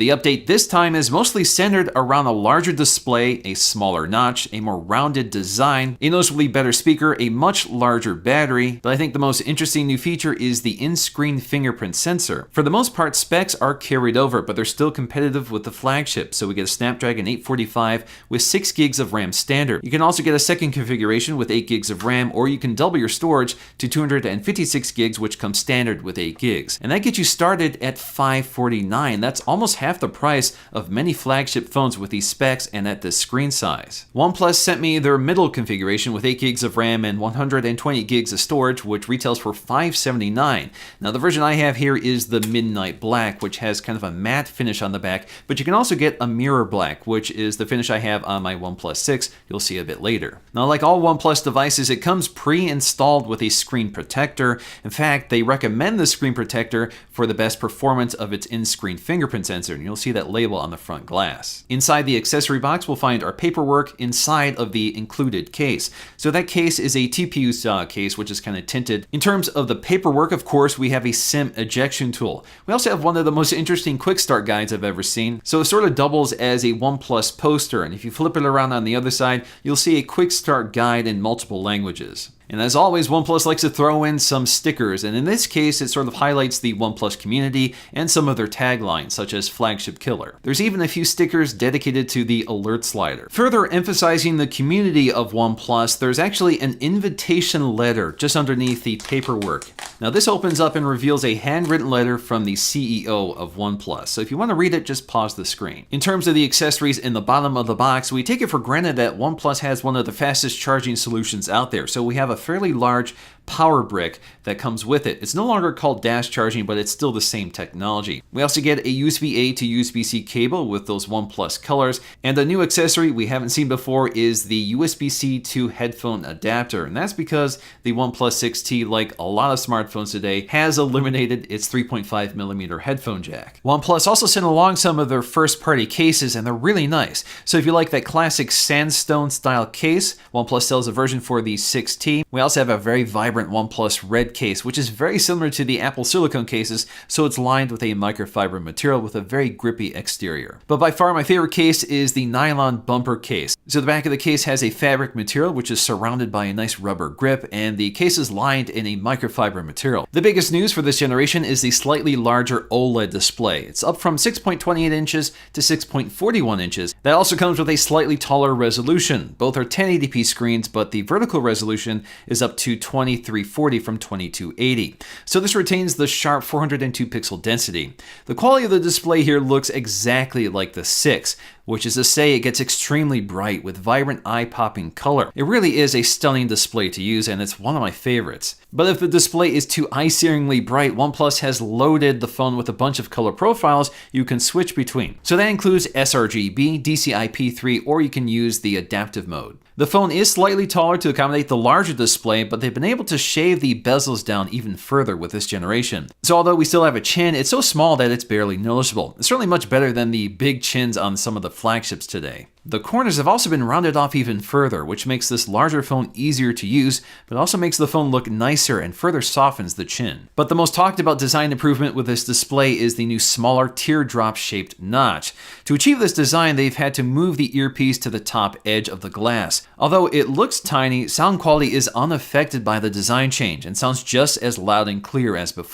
The update this time is mostly centered around a larger display, a smaller notch, a more rounded design, a noticeably better speaker, a much larger battery, but I think the most interesting new feature is the in-screen fingerprint sensor. For the most part, specs are carried over, but they're still competitive with the flagship, so we get a Snapdragon 845 with 6 gigs of RAM standard. You can also get a second configuration with 8 gigs of RAM, or you can double your storage to 256 gigs, which comes standard with 8 gigs. And that gets you started at $549. That's almost half the price of many flagship phones with these specs and at this screen size. Oneplus sent me their middle configuration with 8 gigs of RAM and 120 gigs of storage, which retails for $579. Now the version I have here is the Midnight Black, which has kind of a matte finish on the back, but you can also get a mirror black, which is the finish I have on my OnePlus 6. You'll see a bit later. Now, like all OnePlus devices, it comes pre-installed with a screen protector. In fact, they recommend the screen protector for the best performance of its in-screen fingerprint sensor, and you'll see that label on the front glass. Inside the accessory box, we'll find our paperwork inside of the included case. So that case is a TPU style case, which is kind of tinted. In terms of the paperwork, of course, we have a SIM ejection tool. We also have one of the most interesting quick start guides I've ever seen. So it sort of doubles as a OnePlus poster, and if you flip it around on the other side, you'll see a quick start guide in multiple languages. And as always, OnePlus likes to throw in some stickers, and in this case, it sort of highlights the OnePlus community and some of their taglines, such as Flagship Killer. There's even a few stickers dedicated to the alert slider. Further emphasizing the community of OnePlus, there's actually an invitation letter just underneath the paperwork. Now this opens up and reveals a handwritten letter from the CEO of OnePlus. So if you want to read it, just pause the screen. In terms of the accessories in the bottom of the box, we take it for granted that OnePlus has one of the fastest charging solutions out there. So we have a fairly large power brick that comes with it. It's no longer called dash charging, but it's still the same technology. We also get a USB-A to USB-C cable with those OnePlus colors, and a new accessory we haven't seen before is the USB-C to headphone adapter, and that's because the OnePlus 6T, like a lot of smartphones today, has eliminated its 3.5mm headphone jack. OnePlus also sent along some of their first-party cases, and they're really nice. So if you like that classic sandstone style case, OnePlus sells a version for the 6T. We also have a very vibrant OnePlus Red case, which is very similar to the Apple silicone cases, so it's lined with a microfiber material with a very grippy exterior. But by far my favorite case is the nylon bumper case. So the back of the case has a fabric material which is surrounded by a nice rubber grip, and the case is lined in a microfiber material. The biggest news for this generation is the slightly larger OLED display. It's up from 6.28 inches to 6.41 inches. That also comes with a slightly taller resolution. Both are 1080p screens, but the vertical resolution is up to 2340 from 2280. So this retains the sharp 402 pixel density. The quality of the display here looks exactly like the 6, which is to say it gets extremely bright with vibrant eye-popping color. It really is a stunning display to use, and it's one of my favorites. But if the display is too eye-searingly bright, OnePlus has loaded the phone with a bunch of color profiles you can switch between. So that includes sRGB, DCI-P3, or you can use the adaptive mode. The phone is slightly taller to accommodate the larger display, but they've been able to shave the bezels down even further with this generation. So although we still have a chin, it's so small that it's barely noticeable. It's certainly much better than the big chins on some of the flagships today. The corners have also been rounded off even further, which makes this larger phone easier to use, but also makes the phone look nicer and further softens the chin. But the most talked about design improvement with this display is the new smaller teardrop-shaped notch. To achieve this design, they've had to move the earpiece to the top edge of the glass. Although it looks tiny, sound quality is unaffected by the design change and sounds just as loud and clear as before.